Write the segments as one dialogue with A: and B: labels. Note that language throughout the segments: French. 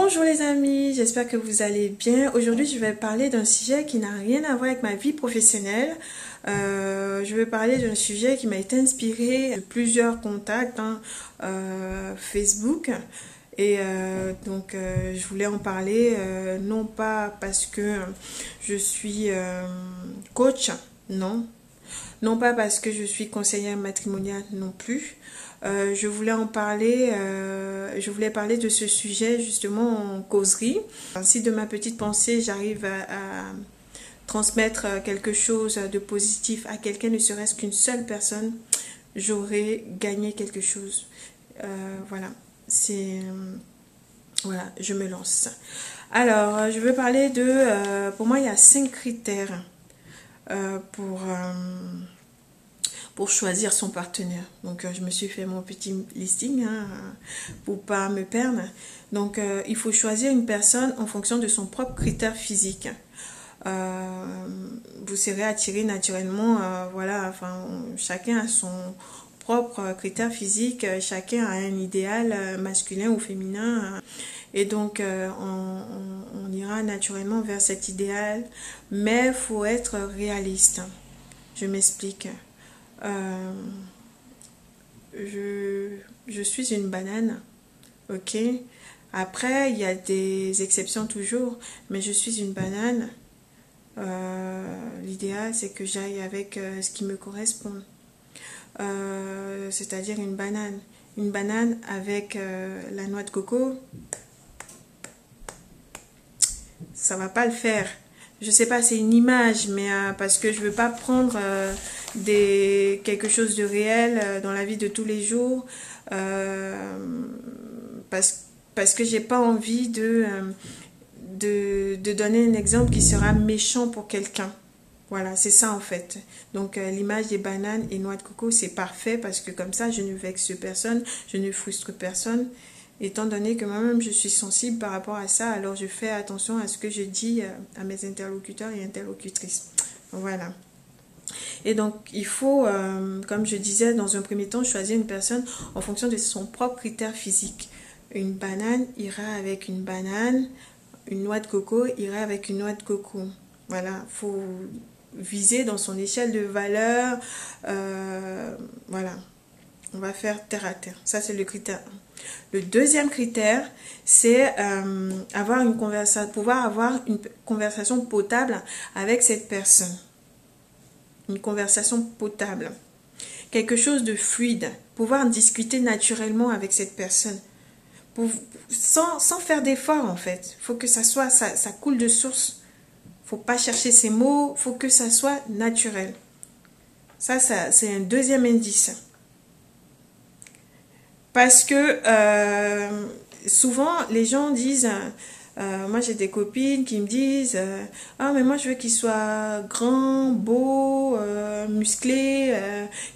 A: Bonjour les amis, j'espère que vous allez bien. Aujourd'hui, je vais parler d'un sujet qui n'a rien à voir avec ma vie professionnelle. Je vais parler d'un sujet qui m'a été inspiré de plusieurs contacts Facebook. Je voulais en parler, non pas parce que je suis coach, non. Non pas parce que je suis conseillère matrimoniale non plus. Je voulais en parler, je voulais parler de ce sujet justement en causerie. Si de ma petite pensée j'arrive à transmettre quelque chose de positif à quelqu'un, ne serait-ce qu'une seule personne, j'aurais gagné quelque chose. Voilà, voilà, je me lance. Alors, je veux parler pour moi il y a 5 critères pour choisir son partenaire. Donc, je me suis fait mon petit listing pour pas me perdre. Donc, il faut choisir une personne en fonction de son propre critère physique. Vous serez attiré naturellement, voilà, enfin, chacun a son propre critère physique, chacun a un idéal masculin ou féminin. Et donc, on ira naturellement vers cet idéal, mais il faut être réaliste. Je m'explique. Je suis une banane, ok. Après, il y a des exceptions toujours, mais je suis une banane. L'idéal, c'est que j'aille avec ce qui me correspond. C'est-à-dire une banane. Une banane avec la noix de coco, ça va pas le faire. Je sais pas, c'est une image, mais parce que je veux pas prendre quelque chose de réel dans la vie de tous les jours, parce que j'ai pas envie de donner un exemple qui sera méchant pour quelqu'un. Voilà, c'est ça en fait. Donc l'image des bananes et noix de coco, c'est parfait parce que comme ça, je ne vexe personne, je ne frustre personne. Étant donné que moi-même je suis sensible par rapport à ça, alors je fais attention à ce que je dis à mes interlocuteurs et interlocutrices. Voilà. Et donc il faut, comme je disais, dans un premier temps, choisir une personne en fonction de son propre critère physique. Une banane ira avec une banane, une noix de coco ira avec une noix de coco. Voilà, il faut viser dans son échelle de valeur. Voilà, on va faire terre à terre. Ça, c'est le critère 1. Le deuxième critère, c'est pouvoir avoir une conversation potable avec cette personne. Une conversation potable. Quelque chose de fluide. Pouvoir discuter naturellement avec cette personne. Sans faire d'effort, en fait. Il faut que ça coule de source. Faut pas chercher ses mots. Faut que ça soit naturel. Ça c'est un deuxième indice. Parce que souvent, les gens disent, moi j'ai des copines qui me disent, ah mais moi je veux qu'il soit grand, beau, musclé,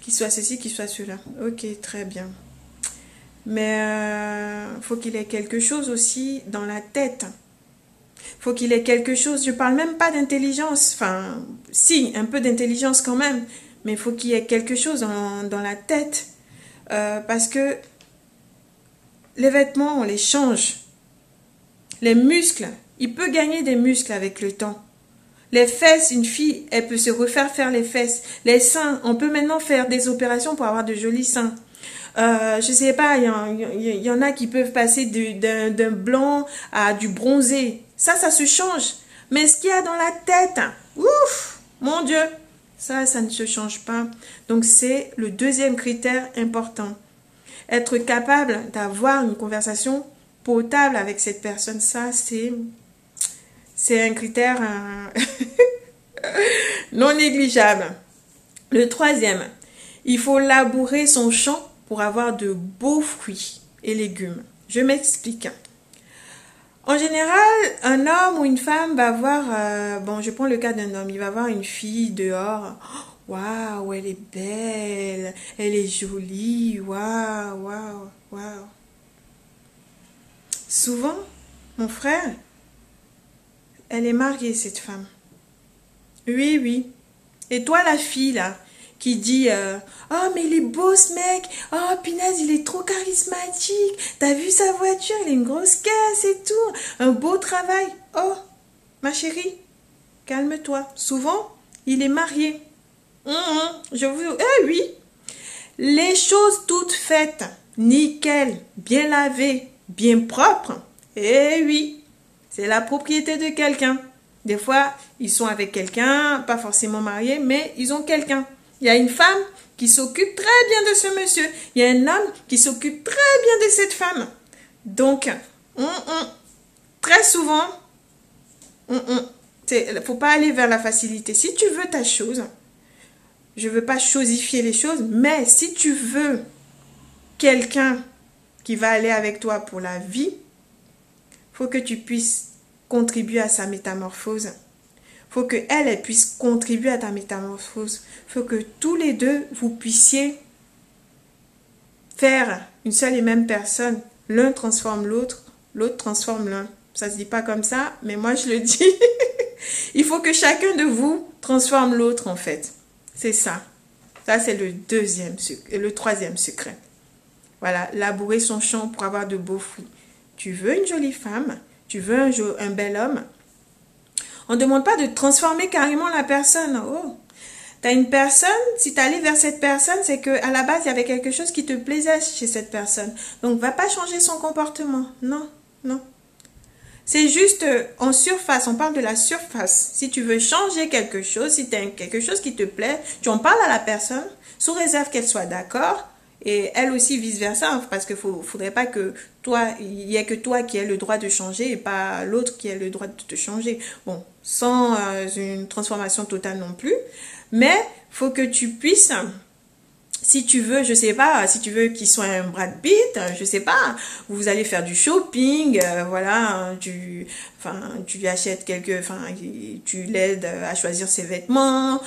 A: qu'il soit ceci, qu'il soit cela. Ok, très bien. Mais faut qu'il ait quelque chose aussi dans la tête. Faut qu'il ait quelque chose, je parle même pas d'intelligence, enfin, si, un peu d'intelligence quand même, mais il faut qu'il y ait quelque chose dans la tête. Parce que les vêtements, on les change. Les muscles, il peut gagner des muscles avec le temps. Les fesses, une fille, elle peut se refaire faire les fesses. Les seins, on peut maintenant faire des opérations pour avoir de jolis seins. Je sais pas, il y en a qui peuvent passer d'un blanc à du bronzé. Ça se change. Mais ce qu'il y a dans la tête, ouf, mon Dieu, ça ne se change pas. Donc c'est le deuxième critère important. Être capable d'avoir une conversation potable avec cette personne, ça c'est un critère non négligeable. Le troisième, il faut labourer son champ pour avoir de beaux fruits et légumes. Je m'explique. En général, un homme ou une femme va voir, bon, je prends le cas d'un homme, il va voir une fille dehors. Waouh, elle est belle, elle est jolie, waouh, waouh, waouh. Souvent, mon frère, elle est mariée, cette femme. Oui, oui. Et toi, la fille, là, qui dit oh mais il est beau ce mec, oh punaise il est trop charismatique, t'as vu sa voiture, il a une grosse caisse et tout, un beau travail. Oh ma chérie, calme-toi. Souvent il est marié. Je vous... oui, les choses toutes faites, nickel, bien lavées, bien propres, oui, c'est la propriété de quelqu'un. Des fois, ils sont avec quelqu'un, pas forcément mariés, mais ils ont quelqu'un. Il y a une femme qui s'occupe très bien de ce monsieur. Il y a un homme qui s'occupe très bien de cette femme. Donc, très souvent, faut pas aller vers la facilité. Si tu veux ta chose, je veux pas chosifier les choses, mais si tu veux quelqu'un qui va aller avec toi pour la vie, faut que tu puisses contribuer à sa métamorphose. Faut que elle puisse contribuer à ta métamorphose. Faut que tous les deux, vous puissiez faire une seule et même personne. L'un transforme l'autre, l'autre transforme l'un. Ça se dit pas comme ça, mais moi je le dis. Il faut que chacun de vous transforme l'autre en fait. C'est ça. Ça c'est le troisième secret. Voilà, labourer son champ pour avoir de beaux fruits. Tu veux une jolie femme, tu veux un bel homme. On ne demande pas de transformer carrément la personne. Oh, tu as une personne, si tu allé vers cette personne, c'est qu'à la base, il y avait quelque chose qui te plaisait chez cette personne. Donc, va pas changer son comportement. Non, non. C'est juste en surface, on parle de la surface. Si tu veux changer quelque chose, si tu as quelque chose qui te plaît, tu en parles à la personne, sous réserve qu'elle soit d'accord. Et elle aussi vice-versa, parce qu'il ne faudrait pas que toi, il n'y ait que toi qui ait le droit de changer et pas l'autre qui ait le droit de te changer. Bon, sans une transformation totale non plus. Mais il faut que tu puisses, si tu veux, je sais pas, si tu veux qu'il soit un Brad Pitt, je sais pas, vous allez faire du shopping, voilà, tu lui achètes tu l'aides à choisir ses vêtements,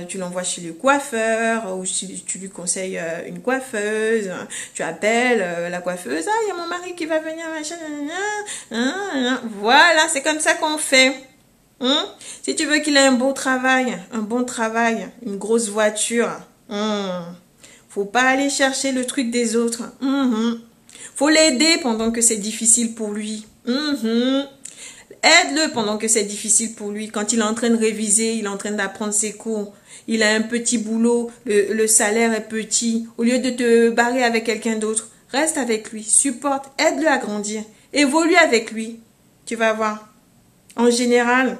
A: tu l'envoies chez le coiffeur, ou tu lui conseilles une coiffeuse, tu appelles la coiffeuse, ah, il y a mon mari qui va venir, machin, voilà, c'est comme ça qu'on fait. Si tu veux qu'il ait un bon travail, une grosse voiture, faut pas aller chercher le truc des autres. Faut l'aider pendant que c'est difficile pour lui. Aide-le pendant que c'est difficile pour lui. Quand il est en train de réviser, il est en train d'apprendre ses cours. Il a un petit boulot, le salaire est petit. Au lieu de te barrer avec quelqu'un d'autre, reste avec lui, supporte, aide-le à grandir. Évolue avec lui. Tu vas voir. En général,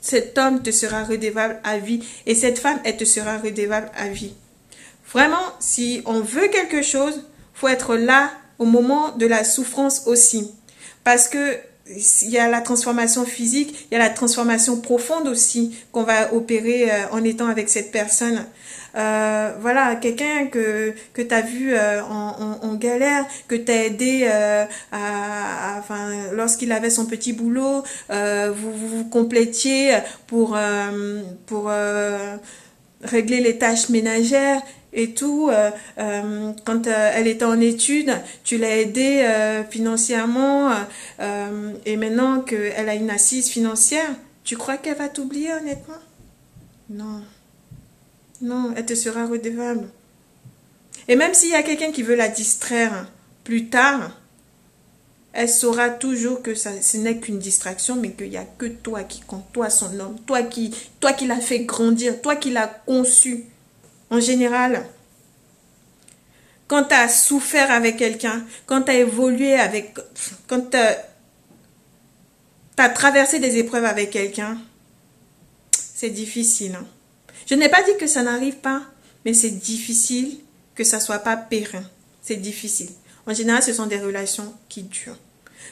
A: cet homme te sera redevable à vie et cette femme, elle te sera redevable à vie. Vraiment, si on veut quelque chose, faut être là au moment de la souffrance aussi. Parce que il y a la transformation physique, il y a la transformation profonde aussi qu'on va opérer en étant avec cette personne. Voilà, quelqu'un que tu as vu en galère, que tu as aidé lorsqu'il avait son petit boulot, vous complétiez pour régler les tâches ménagères et tout. Quand elle était en études, tu l'as aidée financièrement et maintenant qu'elle a une assise financière, tu crois qu'elle va t'oublier honnêtement? Non. Non, elle te sera redevable. Et même s'il y a quelqu'un qui veut la distraire plus tard, elle saura toujours que ce n'est qu'une distraction, mais qu'il n'y a que toi qui compte, toi son homme, toi qui l'as fait grandir, toi qui l'as conçu. En général, quand tu as souffert avec quelqu'un, quand tu as évolué quand tu as traversé des épreuves avec quelqu'un, c'est difficile. Hein. Je n'ai pas dit que ça n'arrive pas, mais c'est difficile que ça soit pas périn. C'est difficile. En général, ce sont des relations qui durent.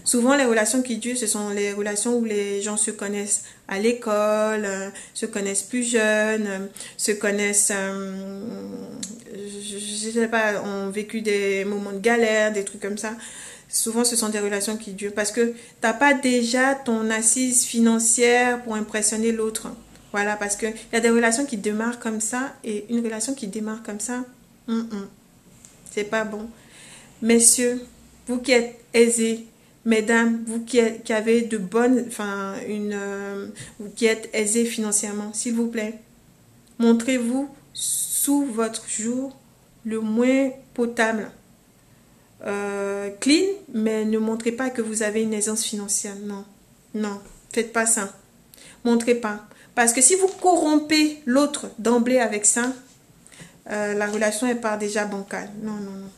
A: Souvent, les relations qui durent, ce sont les relations où les gens se connaissent à l'école, se connaissent plus jeunes, se connaissent, je sais pas, ont vécu des moments de galère, des trucs comme ça. Souvent, ce sont des relations qui durent parce que tu n'as pas déjà ton assise financière pour impressionner l'autre. Voilà, parce qu'il y a des relations qui démarrent comme ça et une relation qui démarre comme ça, c'est pas bon. Messieurs, vous qui êtes aisés, mesdames, vous qui avez de bonnes, vous qui êtes aisés financièrement, s'il vous plaît, montrez-vous sous votre joue le moins potable. Clean, mais ne montrez pas que vous avez une aisance financière. Non, non, faites pas ça. Montrez pas. Parce que si vous corrompez l'autre d'emblée avec ça, la relation elle part déjà bancale. Non, non, non.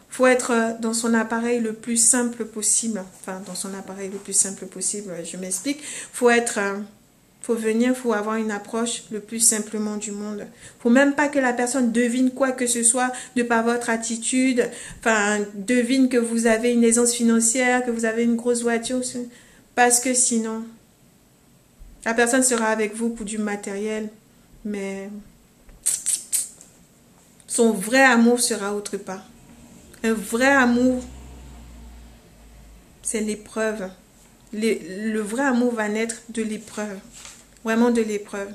A: Faut être dans son appareil le plus simple possible. Enfin, dans son appareil le plus simple possible, je m'explique. Faut venir, faut avoir une approche le plus simplement du monde. Faut même pas que la personne devine quoi que ce soit de par votre attitude. Enfin, devine que vous avez une aisance financière, que vous avez une grosse voiture. Parce que sinon, la personne sera avec vous pour du matériel. Mais son vrai amour sera autre part. Un vrai amour, c'est l'épreuve. Le vrai amour va naître de l'épreuve. Vraiment de l'épreuve.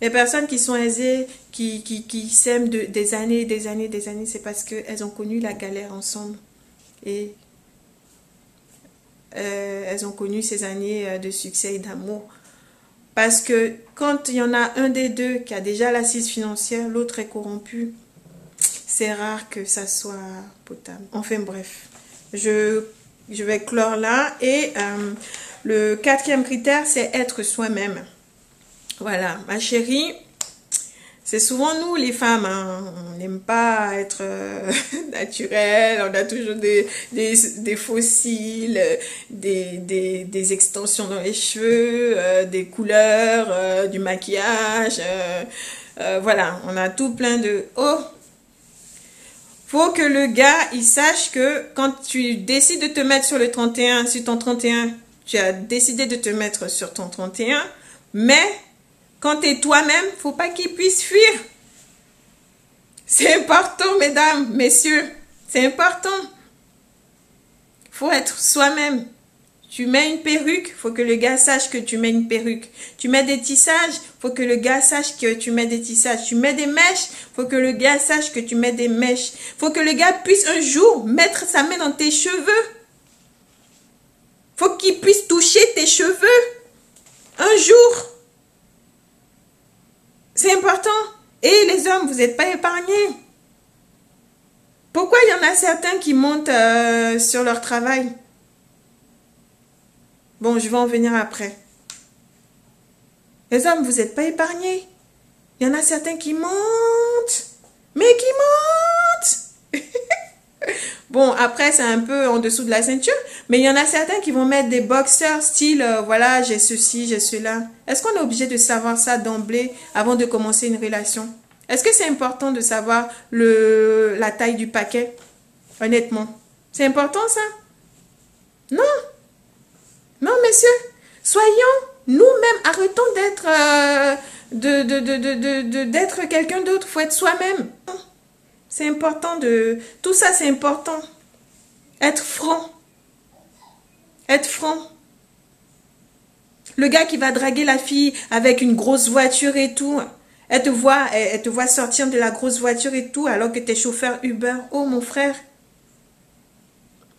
A: Les personnes qui sont aisées, qui s'aiment des années, des années, des années, c'est parce qu'elles ont connu la galère ensemble. Et elles ont connu ces années de succès et d'amour. Parce que quand il y en a un des deux qui a déjà l'assise financière, l'autre est corrompu. C'est rare que ça soit potable. Enfin bref, je vais clore là. Et le quatrième critère, c'est être soi-même. Voilà, ma chérie, c'est souvent nous les femmes, hein, on n'aime pas être naturel, on a toujours des fossiles, des extensions dans les cheveux, des couleurs, du maquillage. Voilà, on a tout plein de... Oh! Faut que le gars, il sache que quand tu décides de te mettre sur le 31, sur ton 31, tu as décidé de te mettre sur ton 31, mais quand tu es toi-même, faut pas qu'il puisse fuir. C'est important, mesdames, messieurs, c'est important. Faut être soi-même. Tu mets une perruque, faut que le gars sache que tu mets une perruque. Tu mets des tissages, faut que le gars sache que tu mets des tissages. Tu mets des mèches, faut que le gars sache que tu mets des mèches. Faut que le gars puisse un jour mettre sa main dans tes cheveux. Faut qu'il puisse toucher tes cheveux. Un jour. C'est important. Et les hommes, vous n'êtes pas épargnés. Pourquoi il y en a certains qui montent sur leur travail? Bon, je vais en venir après. Les hommes, vous n'êtes pas épargnés. Il y en a certains qui montent. Mais qui montent. Bon, après, c'est un peu en dessous de la ceinture. Mais il y en a certains qui vont mettre des boxers style, voilà, j'ai ceci, j'ai cela. Est-ce qu'on est obligé de savoir ça d'emblée avant de commencer une relation? Est-ce que c'est important de savoir la taille du paquet? Honnêtement. C'est important, ça? Non. Non, messieurs, soyons nous-mêmes, arrêtons d'être quelqu'un d'autre, il faut être soi-même. C'est important tout ça c'est important. Être franc. Être franc. Le gars qui va draguer la fille avec une grosse voiture et tout, elle te voit sortir de la grosse voiture et tout, alors que tu es chauffeur Uber. Oh, mon frère.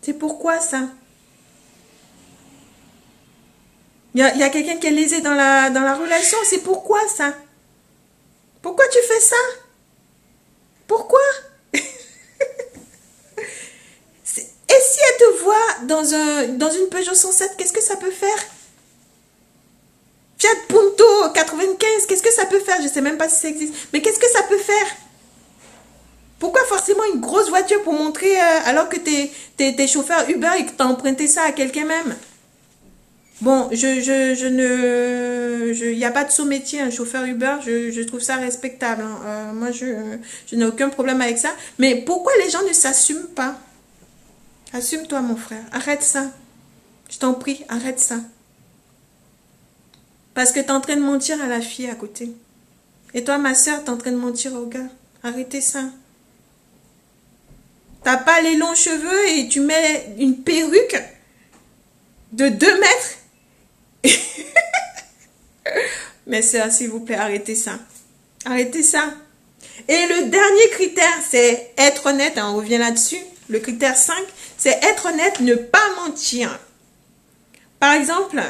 A: C'est pourquoi ça? Il y a quelqu'un qui est lésé dans la relation. C'est pourquoi ça? Pourquoi tu fais ça? Pourquoi? Et si elle te voit dans une Peugeot 107, qu'est-ce que ça peut faire? Fiat Punto 95, qu'est-ce que ça peut faire? Je ne sais même pas si ça existe. Mais qu'est-ce que ça peut faire? Pourquoi forcément une grosse voiture pour montrer alors que t'es chauffeur Uber et que tu as emprunté ça à quelqu'un même? Bon, il n'y a pas de sous-métier, un chauffeur Uber, je trouve ça respectable. Hein. Moi, je n'ai aucun problème avec ça. Mais pourquoi les gens ne s'assument pas? Assume-toi, mon frère. Arrête ça. Je t'en prie, arrête ça. Parce que tu es en train de mentir à la fille à côté. Et toi, ma soeur, tu es en train de mentir au gars. Arrêtez ça. T'as pas les longs cheveux et tu mets une perruque de 2 mètres. Mais sœur, s'il vous plaît, arrêtez ça. Arrêtez ça. Et le dernier critère, c'est être honnête. Hein, on revient là-dessus. Le critère 5, c'est être honnête, ne pas mentir. Par exemple,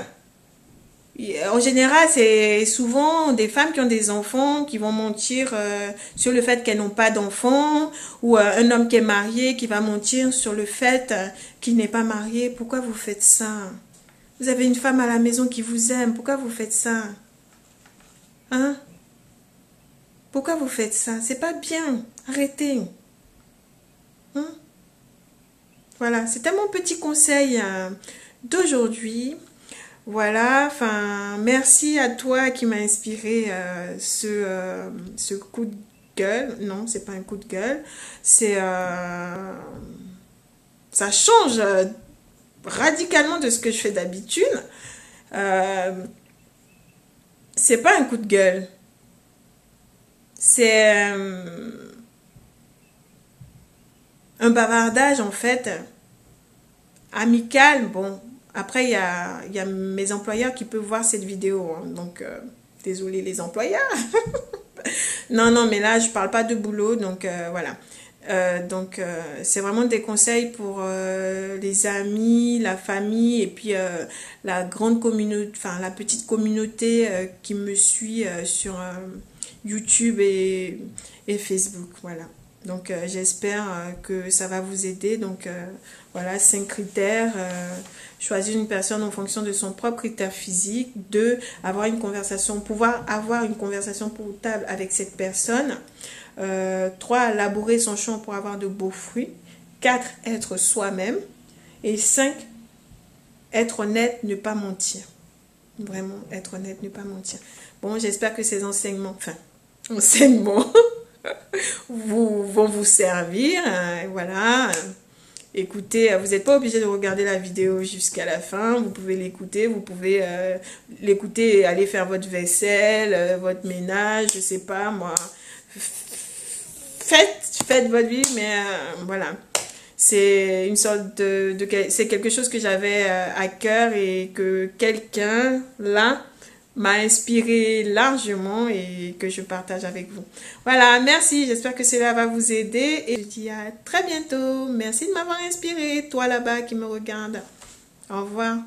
A: En général, c'est souvent des femmes qui ont des enfants qui vont mentir sur le fait qu'elles n'ont pas d'enfants, ou un homme qui est marié qui va mentir sur le fait qu'il n'est pas marié. Pourquoi vous faites ça? Vous avez une femme à la maison qui vous aime. Pourquoi vous faites ça? Hein? Pourquoi vous faites ça? C'est pas bien. Arrêtez. Hein? Voilà, c'était mon petit conseil d'aujourd'hui. Voilà, enfin, merci à toi qui m'a inspiré ce coup de gueule. Non, c'est pas un coup de gueule. C'est ça change radicalement de ce que je fais d'habitude. Euh, c'est pas un coup de gueule. C'est un bavardage en fait amical. Bon, après il y a mes employeurs qui peuvent voir cette vidéo, hein, donc désolé les employeurs. Non, non, mais là je parle pas de boulot, donc voilà. C'est vraiment des conseils pour les amis, la famille et puis la grande communauté, enfin la petite communauté qui me suit sur YouTube et Facebook. Voilà. Donc j'espère que ça va vous aider. Donc voilà, 5 critères. Choisir une personne en fonction de son propre critère physique. 2, avoir une conversation, pouvoir avoir une conversation potable avec cette personne. 3, labourer son champ pour avoir de beaux fruits. 4, être soi-même. Et 5, être honnête, ne pas mentir. Vraiment, être honnête, ne pas mentir. Bon, j'espère que ces enseignements vont vous servir. Voilà. Écoutez, vous n'êtes pas obligé de regarder la vidéo jusqu'à la fin. Vous pouvez l'écouter. Vous pouvez l'écouter et aller faire votre vaisselle, votre ménage, je sais pas moi. Faites votre vie, mais voilà. C'est une sorte c'est quelque chose que j'avais à cœur et que quelqu'un là m'a inspiré largement et que je partage avec vous. Voilà, merci, j'espère que cela va vous aider et je dis à très bientôt. Merci de m'avoir inspiré, toi là-bas qui me regarde. Au revoir.